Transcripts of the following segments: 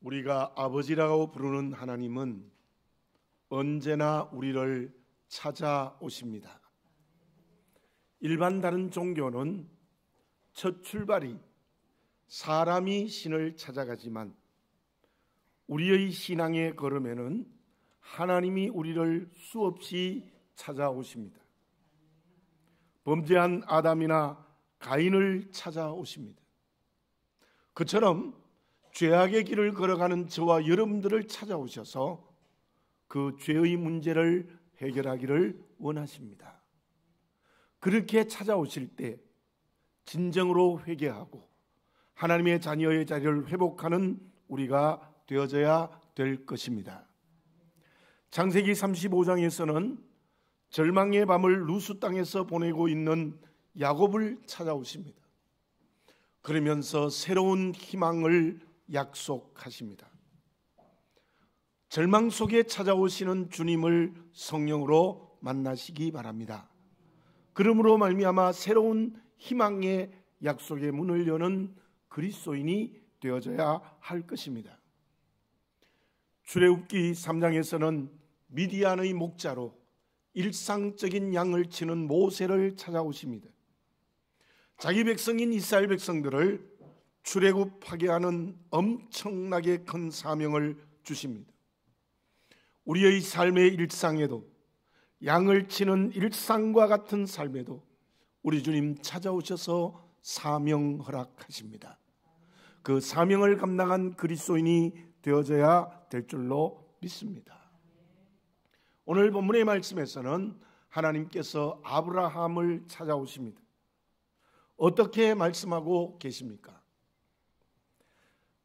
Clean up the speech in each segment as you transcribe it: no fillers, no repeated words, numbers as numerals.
우리가 아버지라고 부르는 하나님은 언제나 우리를 찾아오십니다. 일반 다른 종교는 첫 출발이 사람이 신을 찾아가지만 우리의 신앙의 걸음에는 하나님이 우리를 수없이 찾아오십니다. 범죄한 아담이나 가인을 찾아오십니다. 그처럼 죄악의 길을 걸어가는 저와 여러분들을 찾아오셔서 그 죄의 문제를 해결하기를 원하십니다. 그렇게 찾아오실 때 진정으로 회개하고 하나님의 자녀의 자리를 회복하는 우리가 되어져야 될 것입니다. 창세기 35장에서는 절망의 밤을 루스 땅에서 보내고 있는 야곱을 찾아오십니다. 그러면서 새로운 희망을 약속하십니다. 절망 속에 찾아오시는 주님을 성령으로 만나시기 바랍니다. 그러므로 말미암아 새로운 희망의 약속의 문을 여는 그리스도인이 되어져야 할 것입니다. 출애굽기 3장에서는 미디안의 목자로 일상적인 양을 치는 모세를 찾아오십니다. 자기 백성인 이스라엘 백성들을 출애굽하게 하는 엄청나게 큰 사명을 주십니다. 우리의 삶의 일상에도 양을 치는 일상과 같은 삶에도 우리 주님 찾아오셔서 사명 허락하십니다. 그 사명을 감당한 그리스도인이 되어져야 될 줄로 믿습니다. 오늘 본문의 말씀에서는 하나님께서 아브라함을 찾아오십니다. 어떻게 말씀하고 계십니까?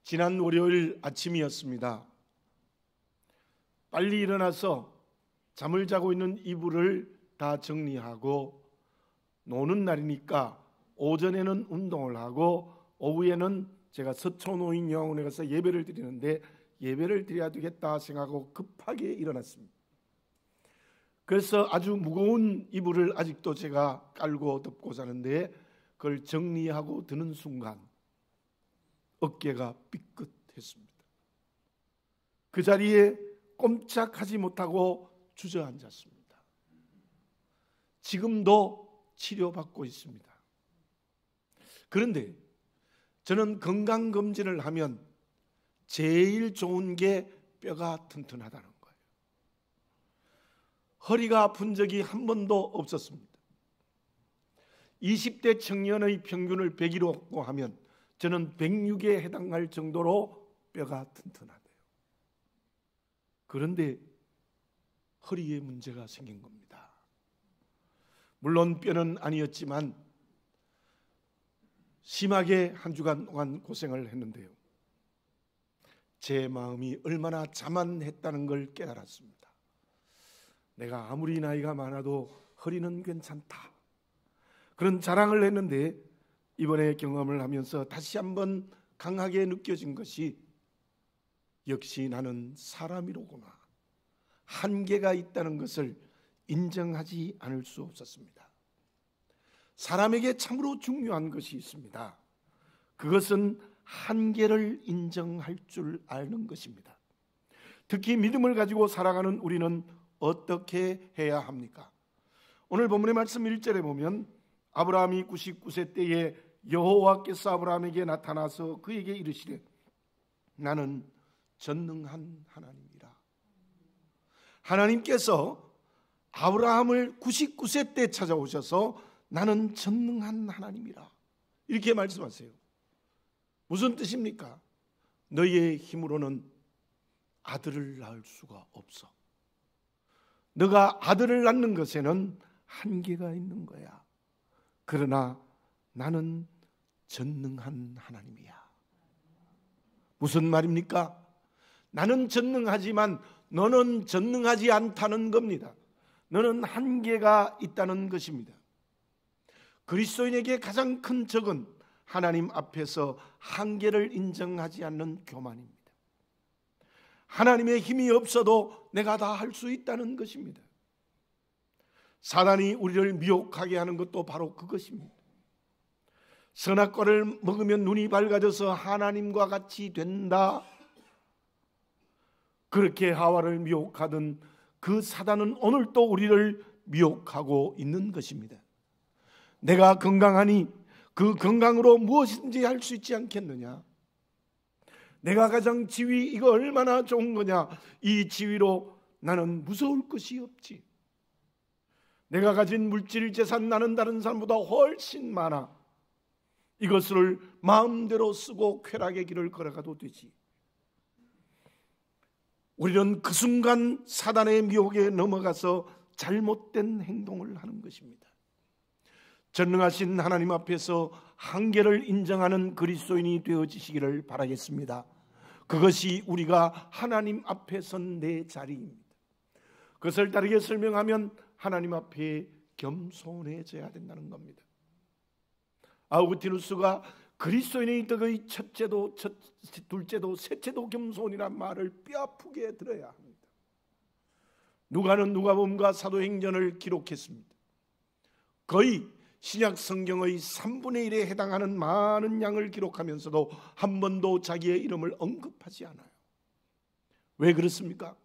지난 월요일 아침이었습니다. 빨리 일어나서 잠을 자고 있는 이불을 다 정리하고 노는 날이니까 오전에는 운동을 하고 오후에는 제가 서초노인요양원에 가서 예배를 드리는데 예배를 드려야 되겠다 생각하고 급하게 일어났습니다. 그래서 아주 무거운 이불을 아직도 제가 깔고 덮고 자는데 그걸 정리하고 드는 순간 어깨가 삐끗했습니다. 그 자리에 꼼짝하지 못하고 주저앉았습니다. 지금도 치료받고 있습니다. 그런데 저는 건강검진을 하면 제일 좋은 게 뼈가 튼튼하다는 거예요. 허리가 아픈 적이 한 번도 없었습니다. 20대 청년의 평균을 100이라고 하면 저는 106에 해당할 정도로 뼈가 튼튼하대요. 그런데 허리에 문제가 생긴 겁니다. 물론 뼈는 아니었지만 심하게 한 주간 동안 고생을 했는데요. 제 마음이 얼마나 자만했다는 걸 깨달았습니다. 내가 아무리 나이가 많아도 허리는 괜찮다. 그런 자랑을 했는데 이번에 경험을 하면서 다시 한번 강하게 느껴진 것이 역시 나는 사람이로구나. 한계가 있다는 것을 인정하지 않을 수 없었습니다. 사람에게 참으로 중요한 것이 있습니다. 그것은 한계를 인정할 줄 아는 것입니다. 특히 믿음을 가지고 살아가는 우리는 어떻게 해야 합니까? 오늘 본문의 말씀 1절에 보면 아브라함이 99세 때에 여호와께서 아브라함에게 나타나서 그에게 이르시되 나는 전능한 하나님이라. 하나님께서 아브라함을 99세 때 찾아오셔서 나는 전능한 하나님이라 이렇게 말씀하세요. 무슨 뜻입니까? 너희의 힘으로는 아들을 낳을 수가 없어. 너가 아들을 낳는 것에는 한계가 있는 거야. 그러나 나는 전능한 하나님이야. 무슨 말입니까? 나는 전능하지만 너는 전능하지 않다는 겁니다. 너는 한계가 있다는 것입니다. 그리스도인에게 가장 큰 적은 하나님 앞에서 한계를 인정하지 않는 교만입니다. 하나님의 힘이 없어도 내가 다 할 수 있다는 것입니다. 사단이 우리를 미혹하게 하는 것도 바로 그것입니다. 선악과를 먹으면 눈이 밝아져서 하나님과 같이 된다. 그렇게 하와를 미혹하던 그 사단은 오늘 또 우리를 미혹하고 있는 것입니다. 내가 건강하니 그 건강으로 무엇인지 할 수 있지 않겠느냐? 내가 가장 지위 이거 얼마나 좋은 거냐? 이 지위로 나는 무서울 것이 없지. 내가 가진 물질 재산 나는 다른 사람보다 훨씬 많아. 이것을 마음대로 쓰고 쾌락의 길을 걸어가도 되지. 우리는 그 순간 사단의 미혹에 넘어가서 잘못된 행동을 하는 것입니다. 전능하신 하나님 앞에서 한계를 인정하는 그리스도인이 되어지시기를 바라겠습니다. 그것이 우리가 하나님 앞에 선 내 자리입니다. 그것을 다르게 설명하면 하나님 앞에 겸손해져야 된다는 겁니다. 아우구티누스가 그리스도인의 덕의 첫째도 둘째도 셋째도 겸손이란 말을 뼈아프게 들어야 합니다. 누가는 누가복음과 사도행전을 기록했습니다. 거의 신약 성경의 3분의 1에 해당하는 많은 양을 기록하면서도 한 번도 자기의 이름을 언급하지 않아요. 왜 그렇습니까?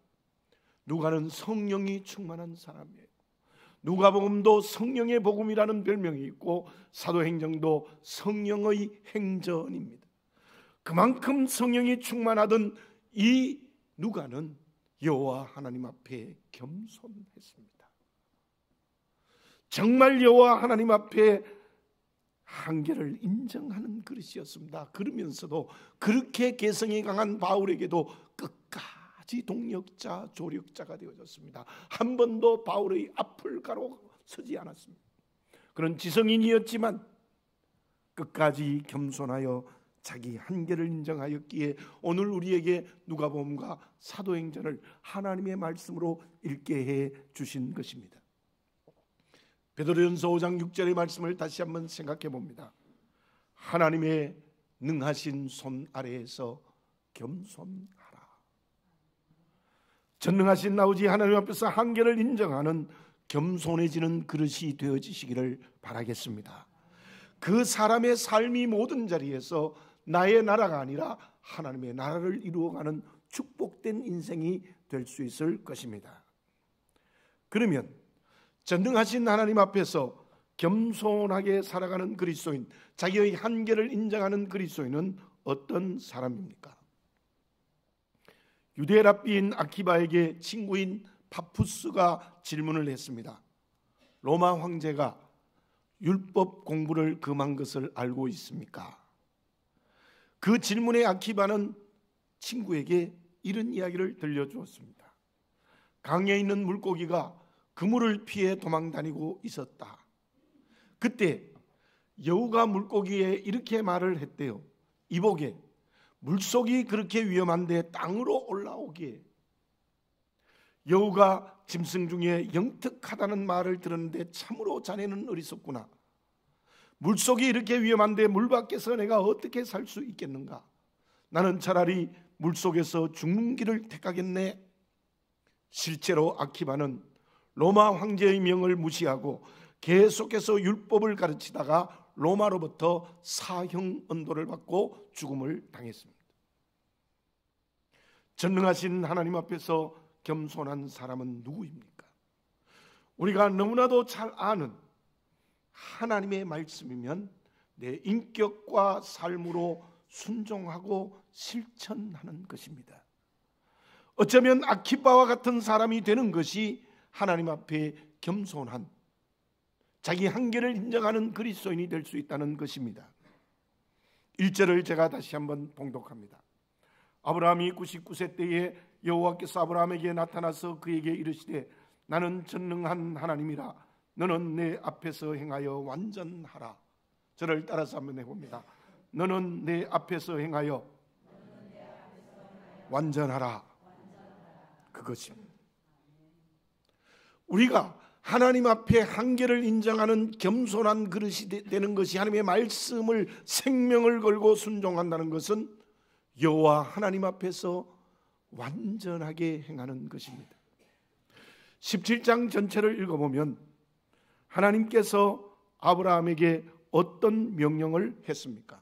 누가는 성령이 충만한 사람이에요. 누가복음도 성령의 복음이라는 별명이 있고 사도행전도 성령의 행전입니다. 그만큼 성령이 충만하던 이 누가는 여호와 하나님 앞에 겸손했습니다. 정말 여호와 하나님 앞에 한계를 인정하는 그릇이었습니다. 그러면서도 그렇게 개성이 강한 바울에게도 끝까지 동력자, 조력자가 되어졌습니다. 한 번도 바울의 앞을 가로서지 않았습니다. 그런 지성인이었지만 끝까지 겸손하여 자기 한계를 인정하였기에 오늘 우리에게 누가복음과 사도행전을 하나님의 말씀으로 읽게 해 주신 것입니다. 베드로전서 5장 6절의 말씀을 다시 한번 생각해 봅니다. 하나님의 능하신 손 아래에서 겸손하라. 전능하신 아버지 하나님 앞에서 한계를 인정하는 겸손해지는 그릇이 되어지시기를 바라겠습니다. 그 사람의 삶이 모든 자리에서 나의 나라가 아니라 하나님의 나라를 이루어가는 축복된 인생이 될 수 있을 것입니다. 그러면 전능하신 하나님 앞에서 겸손하게 살아가는 그리스도인, 자기의 한계를 인정하는 그리스도인은 어떤 사람입니까? 유대 랍비인 아키바에게 친구인 파푸스가 질문을 했습니다. 로마 황제가 율법 공부를 금한 것을 알고 있습니까? 그 질문에 아키바는 친구에게 이런 이야기를 들려주었습니다. 강에 있는 물고기가 그물을 피해 도망다니고 있었다. 그때 여우가 물고기에 이렇게 말을 했대요. 이보게, 물속이 그렇게 위험한데 땅으로 올라오게. 여우가 짐승 중에 영특하다는 말을 들었는데 참으로 자네는 어리석구나. 물속이 이렇게 위험한데 물 밖에서 내가 어떻게 살 수 있겠는가? 나는 차라리 물속에서 죽는 길을 택하겠네. 실제로 아키바는 로마 황제의 명을 무시하고 계속해서 율법을 가르치다가 로마로부터 사형 언도를 받고 죽음을 당했습니다. 전능하신 하나님 앞에서 겸손한 사람은 누구입니까? 우리가 너무나도 잘 아는 하나님의 말씀이면 내 인격과 삶으로 순종하고 실천하는 것입니다. 어쩌면 아키바와 같은 사람이 되는 것이 하나님 앞에 겸손한, 자기 한계를 인정하는 그리스도인이 될 수 있다는 것입니다. 1절을 제가 다시 한번 봉독합니다. 아브라함이 99세 때에 여호와께서 아브라함에게 나타나서 그에게 이르시되 나는 전능한 하나님이라. 너는 내 앞에서 행하여 완전하라. 저를 따라서 한번 해봅니다. 너는 내 앞에서 행하여 완전하라. 그것입니다. 우리가 하나님 앞에 한계를 인정하는 겸손한 그릇이 되는 것이, 하나님의 말씀을 생명을 걸고 순종한다는 것은 여호와 하나님 앞에서 완전하게 행하는 것입니다. 17장 전체를 읽어보면 하나님께서 아브라함에게 어떤 명령을 했습니까?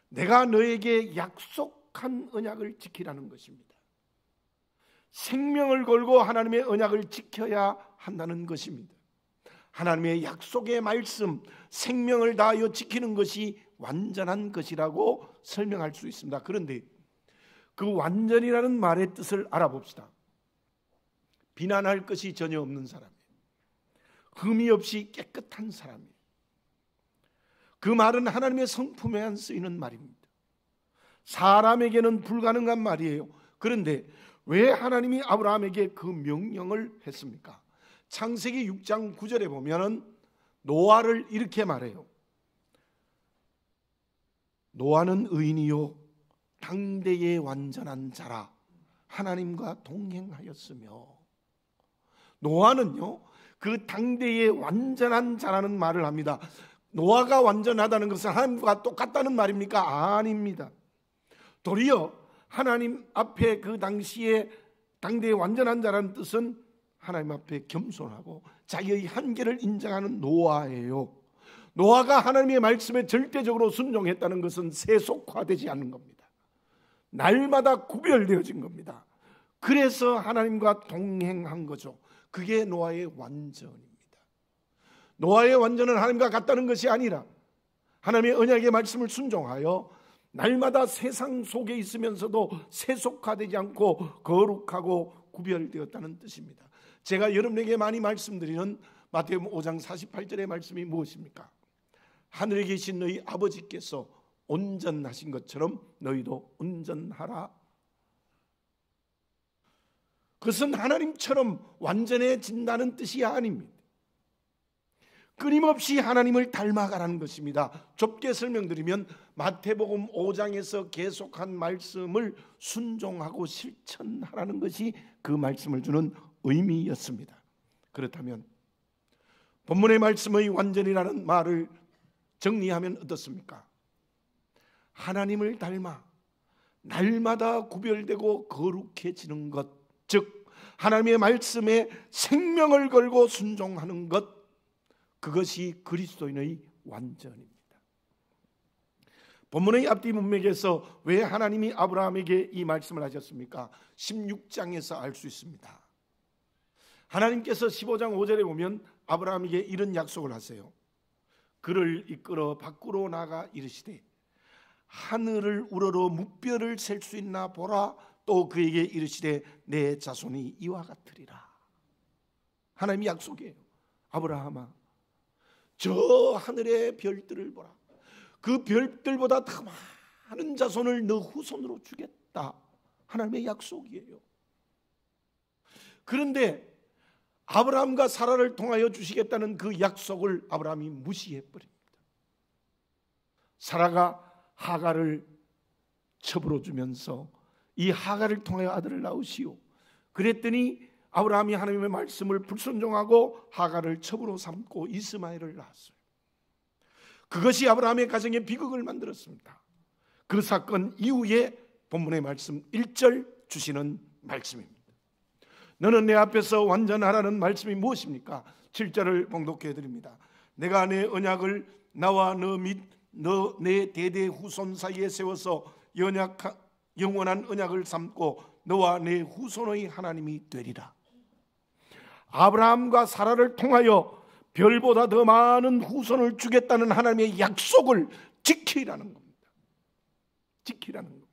내가 너에게 약속한 언약을 지키라는 것입니다. 생명을 걸고 하나님의 언약을 지켜야 한다는 것입니다. 하나님의 약속의 말씀, 생명을 다하여 지키는 것이 완전한 것이라고 설명할 수 있습니다. 그런데 그 완전이라는 말의 뜻을 알아봅시다. 비난할 것이 전혀 없는 사람이에요. 흠이 없이 깨끗한 사람이에요. 그 말은 하나님의 성품에만 쓰이는 말입니다. 사람에게는 불가능한 말이에요. 그런데 왜 하나님이 아브라함에게 그 명령을 했습니까? 창세기 6장 9절에 보면은 노아를 이렇게 말해요. 노아는 의인이요 당대의 완전한 자라 하나님과 동행하였으며. 노아는요 그 당대의 완전한 자라는 말을 합니다. 노아가 완전하다는 것은 하나님과 똑같다는 말입니까? 아닙니다. 도리어 하나님 앞에 그 당시에 당대의 완전한 자라는 뜻은 하나님 앞에 겸손하고 자기의 한계를 인정하는 노아예요. 노아가 하나님의 말씀에 절대적으로 순종했다는 것은 세속화되지 않는 겁니다. 날마다 구별되어진 겁니다. 그래서 하나님과 동행한 거죠. 그게 노아의 완전입니다. 노아의 완전은 하나님과 같다는 것이 아니라 하나님의 언약의 말씀을 순종하여 날마다 세상 속에 있으면서도 세속화되지 않고 거룩하고 구별되었다는 뜻입니다. 제가 여러분에게 많이 말씀드리는 마태복음 5장 48절의 말씀이 무엇입니까? 하늘에 계신 너희 아버지께서 온전하신 것처럼 너희도 온전하라. 그것은 하나님처럼 완전해진다는 뜻이 아닙니다. 끊임없이 하나님을 닮아가라는 것입니다. 좁게 설명드리면 마태복음 5장에서 계속한 말씀을 순종하고 실천하라는 것이 그 말씀을 주는 의미였습니다. 그렇다면 본문의 말씀의 완전이라는 말을 정리하면 어떻습니까? 하나님을 닮아 날마다 구별되고 거룩해지는 것, 즉 하나님의 말씀에 생명을 걸고 순종하는 것, 그것이 그리스도인의 완전입니다. 본문의 앞뒤 문맥에서 왜 하나님이 아브라함에게 이 말씀을 하셨습니까? 16장에서 알 수 있습니다. 하나님께서 15장 5절에 보면 아브라함에게 이런 약속을 하세요. 그를 이끌어 밖으로 나가 이르시되 하늘을 우러러 무뼈를 셀 수 있나 보라. 또 그에게 이르시되 내 자손이 이와 같으리라. 하나님의 약속이에요. 아브라함아, 저 하늘의 별들을 보라. 그 별들보다 더 많은 자손을 너 후손으로 주겠다. 하나님의 약속이에요. 그런데 아브라함과 사라를 통하여 주시겠다는 그 약속을 아브라함이 무시해버립니다. 사라가 하갈을 첩으로 주면서 이 하갈을 통하여 아들을 낳으시오. 그랬더니 아브라함이 하나님의 말씀을 불순종하고 하갈을 첩으로 삼고 이스마엘을 낳았어요. 그것이 아브라함의 가정에 비극을 만들었습니다. 그 사건 이후에 본문의 말씀 1절 주시는 말씀입니다. 너는 내 앞에서 완전하라는 말씀이 무엇입니까? 7절을 봉독해 드립니다. 내가 내 언약을 나와 너 및 너 내 대대 후손 사이에 세워서 영원한 언약을 삼고 너와 내 후손의 하나님이 되리라. 아브라함과 사라를 통하여 별보다 더 많은 후손을 주겠다는 하나님의 약속을 지키라는 겁니다. 지키라는 겁니다.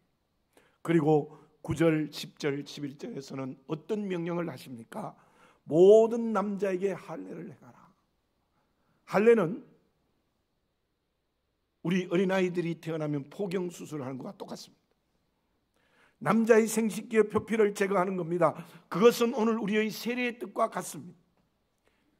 그리고 9절, 10절, 11절에서는 어떤 명령을 하십니까? 모든 남자에게 할례를 행하라. 할례는 우리 어린아이들이 태어나면 포경수술을 하는 것과 똑같습니다. 남자의 생식기의 표피를 제거하는 겁니다. 그것은 오늘 우리의 세례의 뜻과 같습니다.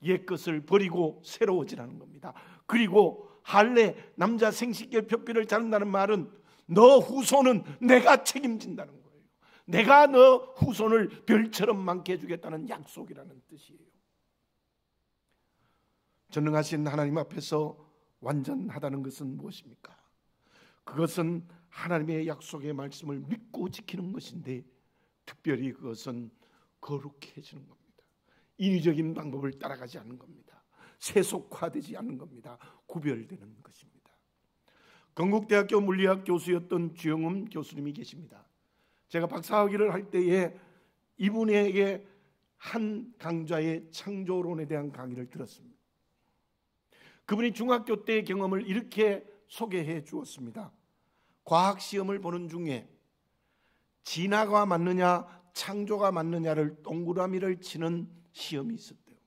옛 것을 버리고 새로워지라는 겁니다. 그리고 할례, 남자 생식기의 표피를 자른다는 말은 너 후손은 내가 책임진다는 거예요. 내가 너 후손을 별처럼 많게 해주겠다는 약속이라는 뜻이에요. 전능하신 하나님 앞에서 완전하다는 것은 무엇입니까? 그것은 하나님의 약속의 말씀을 믿고 지키는 것인데 특별히 그것은 거룩해지는 겁니다. 인위적인 방법을 따라가지 않는 겁니다. 세속화되지 않는 겁니다. 구별되는 것입니다. 건국대학교 물리학 교수였던 주영음 교수님이 계십니다. 제가 박사학위를 할 때에 이분에게 한 강좌의 창조론에 대한 강의를 들었습니다. 그분이 중학교 때의 경험을 이렇게 소개해 주었습니다. 과학시험을 보는 중에 진화가 맞느냐 창조가 맞느냐를 동그라미를 치는 시험이 있었대요.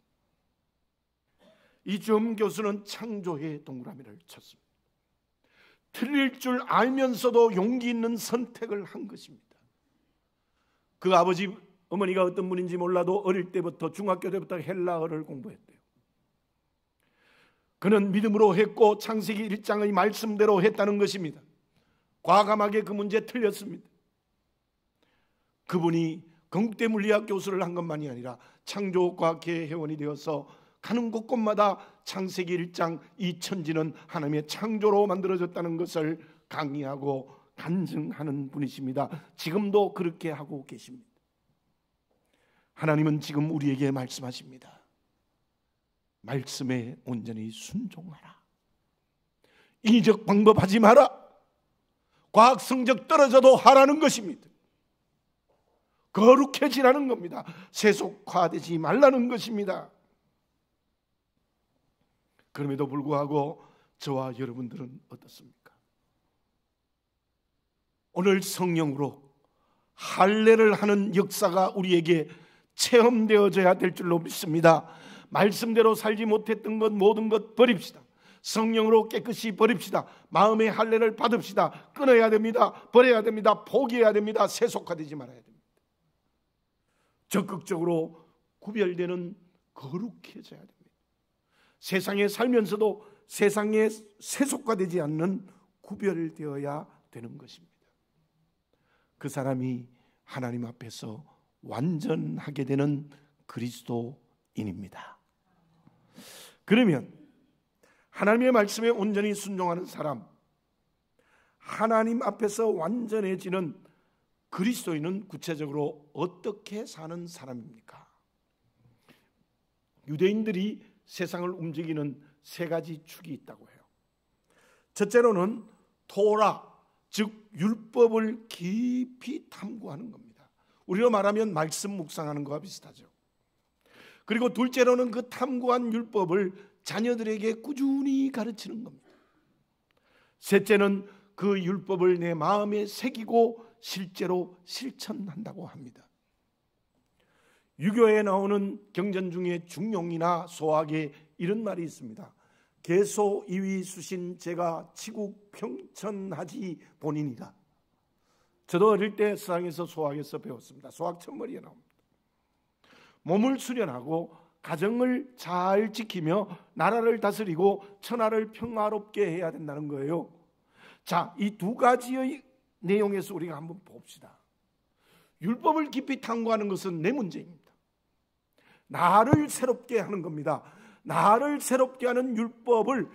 이주엄 교수는 창조의 동그라미를 쳤습니다. 틀릴 줄 알면서도 용기 있는 선택을 한 것입니다. 그 아버지 어머니가 어떤 분인지 몰라도 어릴 때부터 중학교 때부터 헬라어를 공부했대요. 그는 믿음으로 했고 창세기 1장의 말씀대로 했다는 것입니다. 과감하게 그 문제 틀렸습니다. 그분이 건국대 물리학 교수를 한 것만이 아니라 창조과학회 회원이 되어서 가는 곳곳마다 창세기 1장 이 천지는 하나님의 창조로 만들어졌다는 것을 강의하고 간증하는 분이십니다. 지금도 그렇게 하고 계십니다. 하나님은 지금 우리에게 말씀하십니다. 말씀에 온전히 순종하라. 인위적 방법하지 마라. 과학 성적 떨어져도 하라는 것입니다. 거룩해지라는 겁니다. 세속화되지 말라는 것입니다. 그럼에도 불구하고 저와 여러분들은 어떻습니까? 오늘 성령으로 할례를 하는 역사가 우리에게 체험되어져야 될 줄로 믿습니다. 말씀대로 살지 못했던 것 모든 것 버립시다. 성령으로 깨끗이 버립시다. 마음의 할례를 받읍시다. 끊어야 됩니다. 버려야 됩니다. 포기해야 됩니다. 세속화되지 말아야 됩니다. 적극적으로 구별되는 거룩해져야 됩니다. 세상에 살면서도 세상에 세속화되지 않는 구별되어야 되는 것입니다. 그 사람이 하나님 앞에서 완전하게 되는 그리스도인입니다. 그러면 하나님의 말씀에 온전히 순종하는 사람, 하나님 앞에서 완전해지는 그리스도인은 구체적으로 어떻게 사는 사람입니까? 유대인들이 세상을 움직이는 세 가지 축이 있다고 해요. 첫째로는 토라, 즉 율법을 깊이 탐구하는 겁니다. 우리로 말하면 말씀 묵상하는 것과 비슷하죠. 그리고 둘째로는 그 탐구한 율법을 자녀들에게 꾸준히 가르치는 겁니다. 셋째는 그 율법을 내 마음에 새기고 실제로 실천한다고 합니다. 유교에 나오는 경전 중에 중용이나 소학에 이런 말이 있습니다. 개소 이위 수신 제가 치국 평천하지 본인이다. 저도 어릴 때 서당에서 소학에서 배웠습니다. 소학 첫머리에 나옵니다. 몸을 수련하고 가정을 잘 지키며 나라를 다스리고 천하를 평화롭게 해야 된다는 거예요. 자, 이 두 가지의 내용에서 우리가 한번 봅시다. 율법을 깊이 탐구하는 것은 내 문제입니다. 나를 새롭게 하는 겁니다. 나를 새롭게 하는 율법을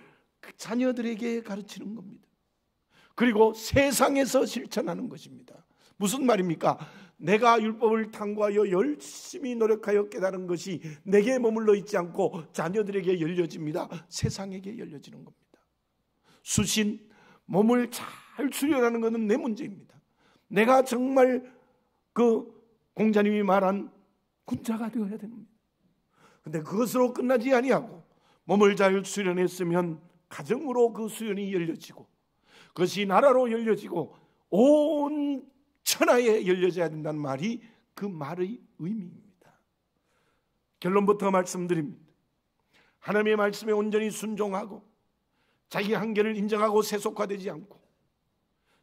자녀들에게 가르치는 겁니다. 그리고 세상에서 실천하는 것입니다. 무슨 말입니까? 내가 율법을 탐구하여 열심히 노력하여 깨달은 것이 내게 머물러 있지 않고 자녀들에게 열려집니다. 세상에게 열려지는 겁니다. 수신, 몸을 잘 수련하는 것은 내 문제입니다. 내가 정말 그 공자님이 말한 군자가 되어야 됩니다. 근데 그것으로 끝나지 아니하고 몸을 잘 수련했으면 가정으로 그 수련이 열려지고 그것이 나라로 열려지고 온 천하에 열려져야 된다는 말이 그 말의 의미입니다. 결론부터 말씀드립니다. 하나님의 말씀에 온전히 순종하고 자기 한계를 인정하고 세속화되지 않고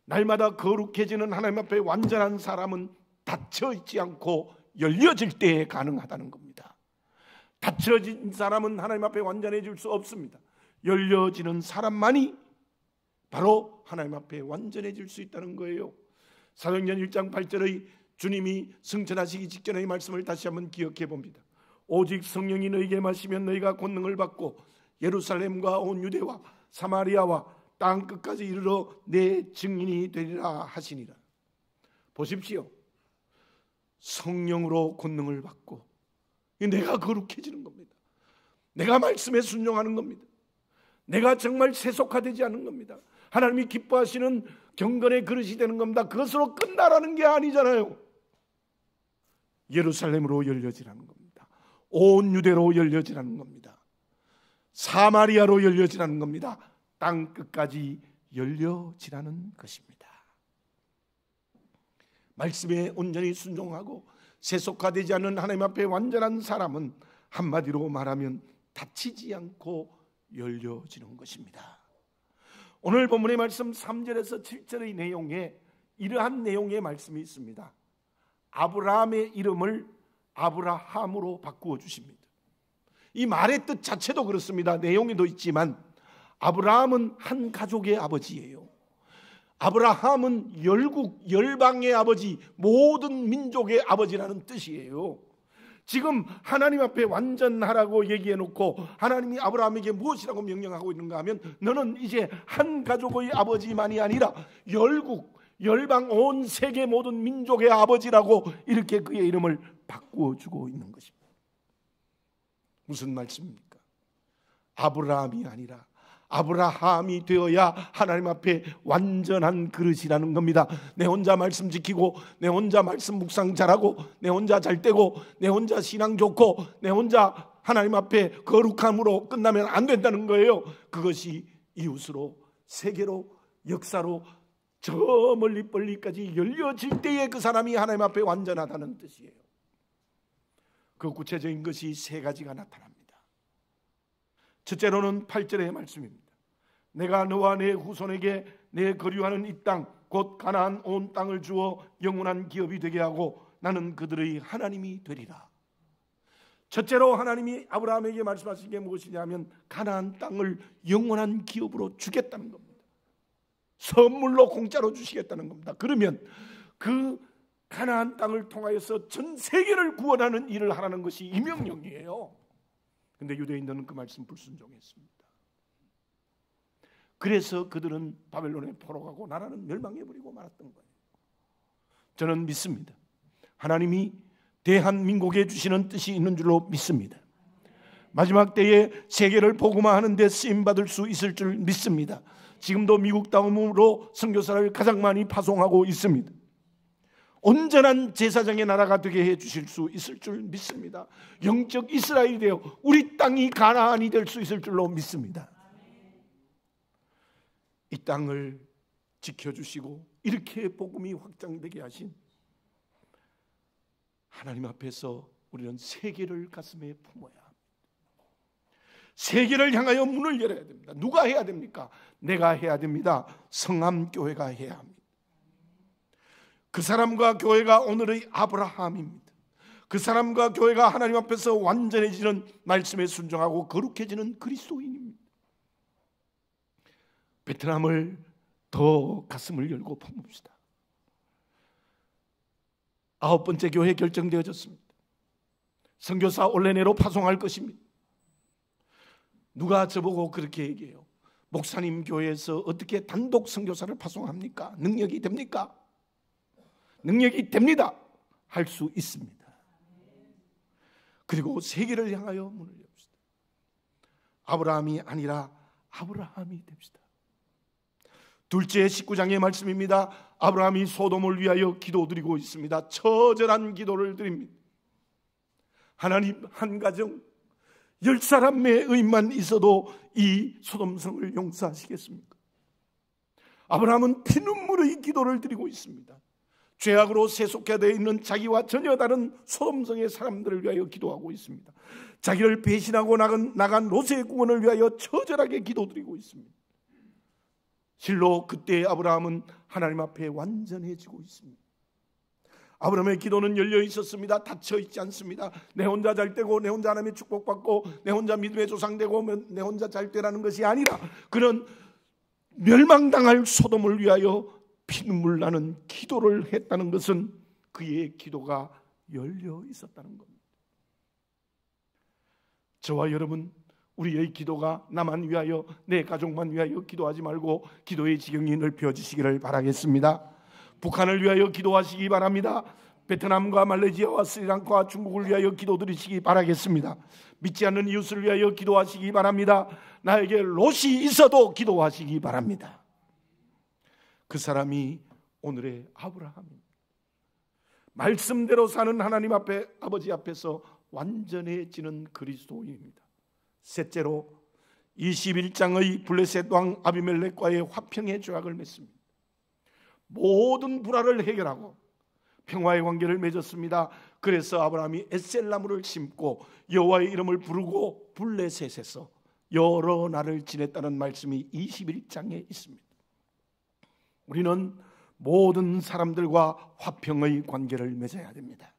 날마다 거룩해지는 하나님 앞에 완전한 사람은 닫혀 있지 않고 열려질 때에 가능하다는 겁니다. 닫혀진 사람은 하나님 앞에 완전해질 수 없습니다. 열려지는 사람만이 바로 하나님 앞에 완전해질 수 있다는 거예요. 사도행전 1장 8절의 주님이 승천하시기 직전의 말씀을 다시 한번 기억해 봅니다. 오직 성령이 너희에게 마시면 너희가 권능을 받고 예루살렘과 온 유대와 사마리아와 땅 끝까지 이르러 내 증인이 되리라 하시니라. 보십시오. 성령으로 권능을 받고 내가 거룩해지는 겁니다. 내가 말씀에 순종하는 겁니다. 내가 정말 세속화되지 않는 겁니다. 하나님이 기뻐하시는 경건의 그릇이 되는 겁니다. 그것으로 끝나라는 게 아니잖아요. 예루살렘으로 열려지라는 겁니다. 온 유대로 열려지라는 겁니다. 사마리아로 열려지라는 겁니다. 땅 끝까지 열려지라는 것입니다. 말씀에 온전히 순종하고 세속화되지 않는 하나님 앞에 완전한 사람은 한마디로 말하면 다치지 않고 열려지는 것입니다. 오늘 본문의 말씀 3절에서 7절의 내용에 이러한 내용의 말씀이 있습니다. 아브라함의 이름을 아브라함으로 바꾸어 주십니다. 이 말의 뜻 자체도 그렇습니다. 내용에도 있지만 아브라함은 한 가족의 아버지예요. 아브라함은 열국, 열방의 아버지, 모든 민족의 아버지라는 뜻이에요. 지금 하나님 앞에 완전하라고 얘기해놓고 하나님이 아브라함에게 무엇이라고 명령하고 있는가 하면 너는 이제 한 가족의 아버지만이 아니라 열국, 열방, 온 세계 모든 민족의 아버지라고 이렇게 그의 이름을 바꾸어주고 있는 것입니다. 무슨 말씀입니까? 아브라함이 아니라 아브라함이 되어야 하나님 앞에 완전한 그릇이라는 겁니다. 내 혼자 말씀 지키고 내 혼자 말씀 묵상 잘하고 내 혼자 잘 되고 내 혼자 신앙 좋고 내 혼자 하나님 앞에 거룩함으로 끝나면 안 된다는 거예요. 그것이 이웃으로, 세계로, 역사로 저 멀리까지 열려질 때에 그 사람이 하나님 앞에 완전하다는 뜻이에요. 그 구체적인 것이 세 가지가 나타납니다. 첫째로는 8절의 말씀입니다. 내가 너와 내 후손에게 내 거류하는 이 땅 곧 가나안 온 땅을 주어 영원한 기업이 되게 하고 나는 그들의 하나님이 되리라. 첫째로 하나님이 아브라함에게 말씀하신 게 무엇이냐면 가나안 땅을 영원한 기업으로 주겠다는 겁니다. 선물로 공짜로 주시겠다는 겁니다. 그러면 그 가나안 땅을 통하여서 전 세계를 구원하는 일을 하라는 것이 이 명령이에요. 근데 유대인들은 그 말씀 불순종했습니다. 그래서 그들은 바벨론에 포로 가고 나라는 멸망해버리고 말았던 거예요. 저는 믿습니다. 하나님이 대한민국에 주시는 뜻이 있는 줄로 믿습니다. 마지막 때에 세계를 복음화하는 데 쓰임받을 수 있을 줄 믿습니다. 지금도 미국 다음으로 선교사를 가장 많이 파송하고 있습니다. 온전한 제사장의 나라가 되게 해주실 수 있을 줄 믿습니다. 영적 이스라엘이 되어 우리 땅이 가나안이 될 수 있을 줄로 믿습니다. 이 땅을 지켜주시고 이렇게 복음이 확장되게 하신 하나님 앞에서 우리는 세계를 가슴에 품어야 합니다. 세계를 향하여 문을 열어야 됩니다. 누가 해야 됩니까? 내가 해야 됩니다. 성함교회가 해야 합니다. 그 사람과 교회가 오늘의 아브라함입니다. 그 사람과 교회가 하나님 앞에서 완전해지는 말씀에 순종하고 거룩해지는 그리스도인입니다. 베트남을 더 가슴을 열고 품읍시다. 9번째 교회 결정되어졌습니다. 선교사 올레네로 파송할 것입니다. 누가 저보고 그렇게 얘기해요? 목사님 교회에서 어떻게 단독 선교사를 파송합니까? 능력이 됩니까? 능력이 됩니다. 할 수 있습니다. 그리고 세계를 향하여 문을 엽시다. 아브라함이 아니라 아브라함이 됩시다. 둘째 19장의 말씀입니다. 아브라함이 소돔을 위하여 기도드리고 있습니다. 처절한 기도를 드립니다. 하나님, 한 가정 10사람의 의만 있어도 이 소돔성을 용서하시겠습니까? 아브라함은 피눈물의 기도를 드리고 있습니다. 죄악으로 세속화되어 있는 자기와 전혀 다른 소돔성의 사람들을 위하여 기도하고 있습니다. 자기를 배신하고 나간 롯의 구원을 위하여 처절하게 기도드리고 있습니다. 실로 그때 아브라함은 하나님 앞에 완전해지고 있습니다. 아브라함의 기도는 열려 있었습니다. 닫혀 있지 않습니다. 내 혼자 잘 되고 내 혼자 하나님의 축복받고 내 혼자 믿음의 조상되고 내 혼자 잘 되라는 것이 아니라 그런 멸망당할 소돔을 위하여 피눈물 나는 기도를 했다는 것은 그의 기도가 열려 있었다는 겁니다. 저와 여러분, 우리의 기도가 나만 위하여 내 가족만 위하여 기도하지 말고 기도의 지경이 넓혀지시기를 바라겠습니다. 북한을 위하여 기도하시기 바랍니다. 베트남과 말레이시아와 스리랑카와 중국을 위하여 기도드리시기 바라겠습니다. 믿지 않는 이웃을 위하여 기도하시기 바랍니다. 나에게 롯이 있어도 기도하시기 바랍니다. 그 사람이 오늘의 아브라함입니다. 말씀대로 사는 하나님 앞에, 아버지 앞에서 완전해지는 그리스도인입니다. 셋째로 21장의 블레셋 왕 아비멜렉과의 화평의 조약을 맺습니다. 모든 불화를 해결하고 평화의 관계를 맺었습니다. 그래서 아브라함이 에셀나무를 심고 여호와의 이름을 부르고 블레셋에서 여러 날을 지냈다는 말씀이 21장에 있습니다. 우리는 모든 사람들과 화평의 관계를 맺어야 됩니다.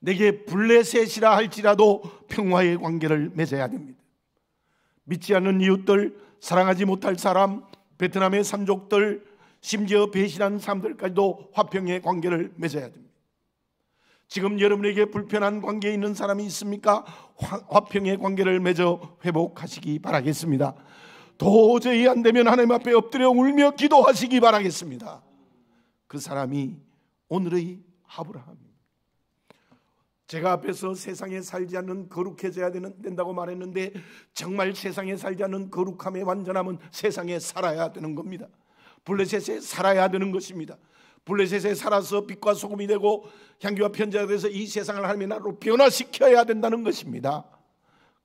내게 블레셋이라 할지라도 평화의 관계를 맺어야 됩니다. 믿지 않는 이웃들, 사랑하지 못할 사람, 베트남의 삼족들, 심지어 배신한 사람들까지도 화평의 관계를 맺어야 됩니다. 지금 여러분에게 불편한 관계에 있는 사람이 있습니까? 화평의 관계를 맺어 회복하시기 바라겠습니다. 도저히 안 되면 하나님 앞에 엎드려 울며 기도하시기 바라겠습니다. 그 사람이 오늘의 아브라함입니다. 제가 앞에서 세상에 살지 않는 거룩해져야 된다고 말했는데, 정말 세상에 살지 않는 거룩함의 완전함은 세상에 살아야 되는 겁니다. 블레셋에 살아야 되는 것입니다. 블레셋에 살아서 빛과 소금이 되고 향기와 편지가 돼서 이 세상을 하나님의 나라로 변화시켜야 된다는 것입니다.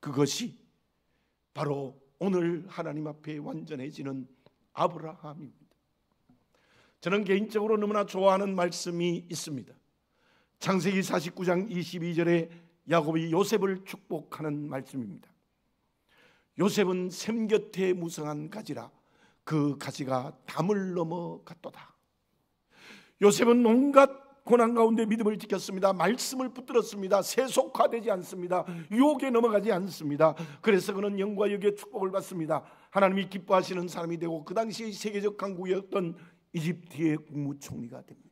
그것이 바로 오늘 하나님 앞에 완전해지는 아브라함입니다. 저는 개인적으로 너무나 좋아하는 말씀이 있습니다. 창세기 49장 22절에 야곱이 요셉을 축복하는 말씀입니다. 요셉은 샘 곁에 무성한 가지라 그 가지가 담을 넘어갔도다. 요셉은 온갖 고난 가운데 믿음을 지켰습니다. 말씀을 붙들었습니다. 세속화되지 않습니다. 유혹에 넘어가지 않습니다. 그래서 그는 영과 역의 축복을 받습니다. 하나님이 기뻐하시는 사람이 되고 그 당시 세계적 강국이었던 이집트의 국무총리가 됩니다.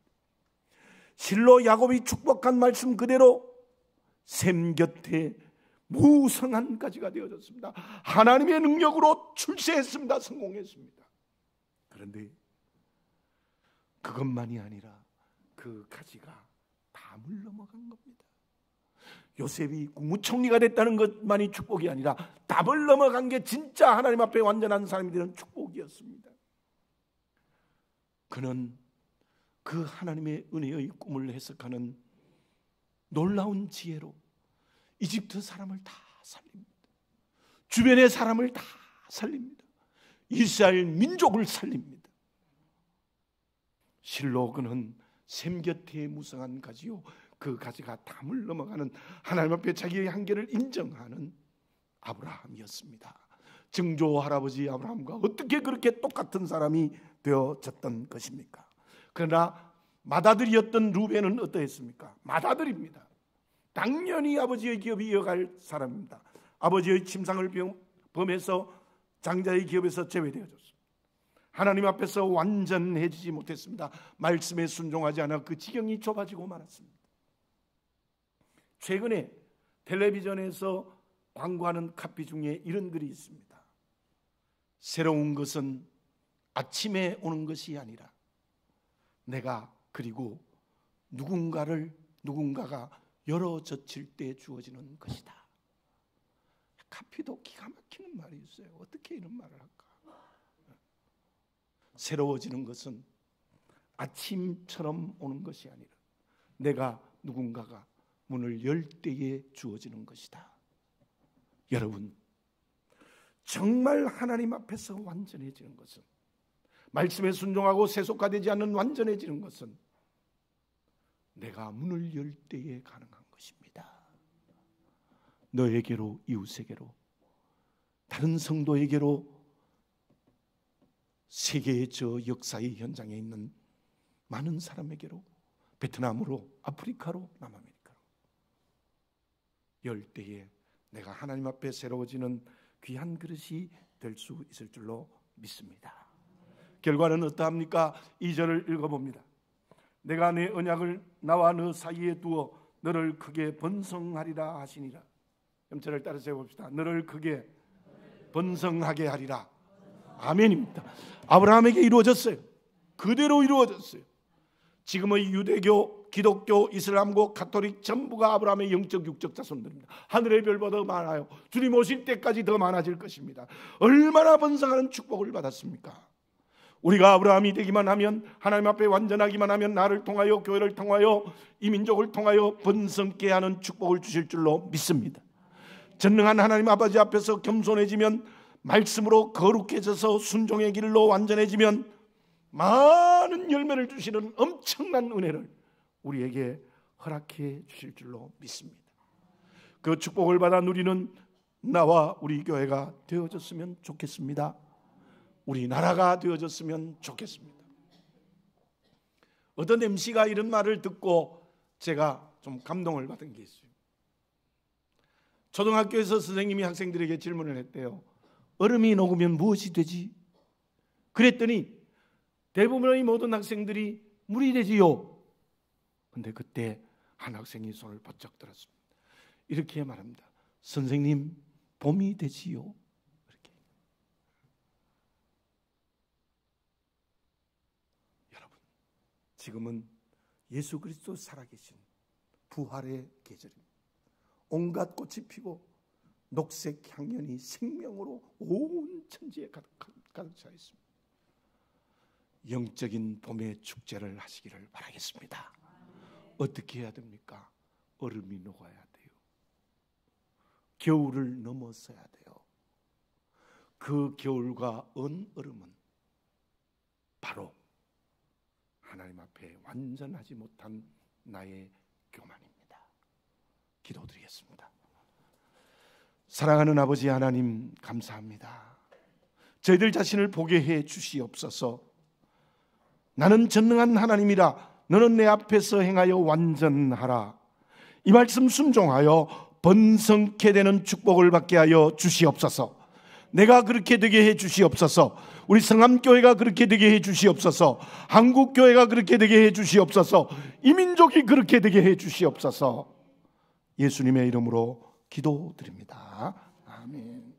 실로 야곱이 축복한 말씀 그대로 샘 곁에 무성한 가지가 되어졌습니다. 하나님의 능력으로 출세했습니다. 성공했습니다. 그런데 그것만이 아니라 그 가지가 담을 넘어간 겁니다. 요셉이 국무총리가 됐다는 것만이 축복이 아니라 담을 넘어간 게 진짜 하나님 앞에 완전한 사람이 되는 축복이었습니다. 그는 그 하나님의 은혜의 꿈을 해석하는 놀라운 지혜로 이집트 사람을 다 살립니다. 주변의 사람을 다 살립니다. 이스라엘 민족을 살립니다. 실로 그는 샘 곁에 무성한 가지요 그 가지가 담을 넘어가는 하나님 앞에 자기의 한계를 인정하는 아브라함이었습니다. 증조 할아버지 아브라함과 어떻게 그렇게 똑같은 사람이 되어졌던 것입니까? 그러나 맏아들이었던 루벤은 어떠했습니까? 맏아들입니다. 당연히 아버지의 기업이 이어갈 사람입니다. 아버지의 침상을 범해서 장자의 기업에서 제외되어졌습니다. 하나님 앞에서 완전해지지 못했습니다. 말씀에 순종하지 않아 그 지경이 좁아지고 말았습니다. 최근에 텔레비전에서 광고하는 카피 중에 이런 글이 있습니다. 새로운 것은 아침에 오는 것이 아니라 내가 그리고 누군가가 열어젖힐 때 주어지는 것이다. 카피도 기가 막히는 말이 있어요. 어떻게 이런 말을 할까? 새로워지는 것은 아침처럼 오는 것이 아니라 내가 누군가가 문을 열 때에 주어지는 것이다. 여러분, 정말 하나님 앞에서 완전해지는 것은, 말씀에 순종하고 세속화되지 않는 완전해지는 것은 내가 문을 열 때에 가능한 것입니다. 너에게로, 이웃에게로, 다른 성도에게로, 세계의 저 역사의 현장에 있는 많은 사람에게로, 베트남으로, 아프리카로, 남아메리카로 열 때에 내가 하나님 앞에 새로워지는 귀한 그릇이 될 수 있을 줄로 믿습니다. 결과는 어떠합니까? 2절을 읽어봅니다. 내가 내 언약을 나와 너 사이에 두어 너를 크게 번성하리라 하시니라. 염찰을 따라서 해봅시다. 너를 크게 번성하게 하리라. 아멘입니다. 아브라함에게 이루어졌어요. 그대로 이루어졌어요. 지금의 유대교, 기독교, 이슬람교, 가톨릭 전부가 아브라함의 영적 육적 자손들입니다. 하늘의 별보다 더 많아요. 주님 오실 때까지 더 많아질 것입니다. 얼마나 번성하는 축복을 받았습니까? 우리가 아브라함이 되기만 하면, 하나님 앞에 완전하기만 하면 나를 통하여, 교회를 통하여, 이 민족을 통하여 번성케 하는 축복을 주실 줄로 믿습니다. 전능한 하나님 아버지 앞에서 겸손해지면, 말씀으로 거룩해져서 순종의 길로 완전해지면 많은 열매를 주시는 엄청난 은혜를 우리에게 허락해 주실 줄로 믿습니다. 그 축복을 받아 누리는 나와 우리 교회가 되어졌으면 좋겠습니다. 우리 나라가 되어졌으면 좋겠습니다. 어떤 MC가 이런 말을 듣고 제가 좀 감동을 받은 게 있어요. 초등학교에서 선생님이 학생들에게 질문을 했대요. 얼음이 녹으면 무엇이 되지? 그랬더니 대부분의 모든 학생들이 물이 되지요. 근데 그때 한 학생이 손을 번쩍 들었습니다. 이렇게 말합니다. 선생님, 봄이 되지요. 이렇게. 여러분, 지금은 예수 그리스도 살아계신 부활의 계절입니다. 온갖 꽃이 피고 녹색 향연이 생명으로 온 천지에 가득 차 있습니다. 영적인 봄의 축제를 하시기를 바라겠습니다. 어떻게 해야 됩니까? 얼음이 녹아야 돼요. 겨울을 넘어서야 돼요. 그 겨울과 언 얼음은 바로 하나님 앞에 완전하지 못한 나의 교만입니다. 기도드리겠습니다. 사랑하는 아버지 하나님, 감사합니다. 저희들 자신을 보게 해 주시옵소서. 나는 전능한 하나님이라 너는 내 앞에서 행하여 완전하라. 이 말씀 순종하여 번성케 되는 축복을 받게 하여 주시옵소서. 내가 그렇게 되게 해 주시옵소서. 우리 성암교회가 그렇게 되게 해 주시옵소서. 한국교회가 그렇게 되게 해 주시옵소서. 이 민족이 그렇게 되게 해 주시옵소서. 예수님의 이름으로 기도드립니다. 아멘.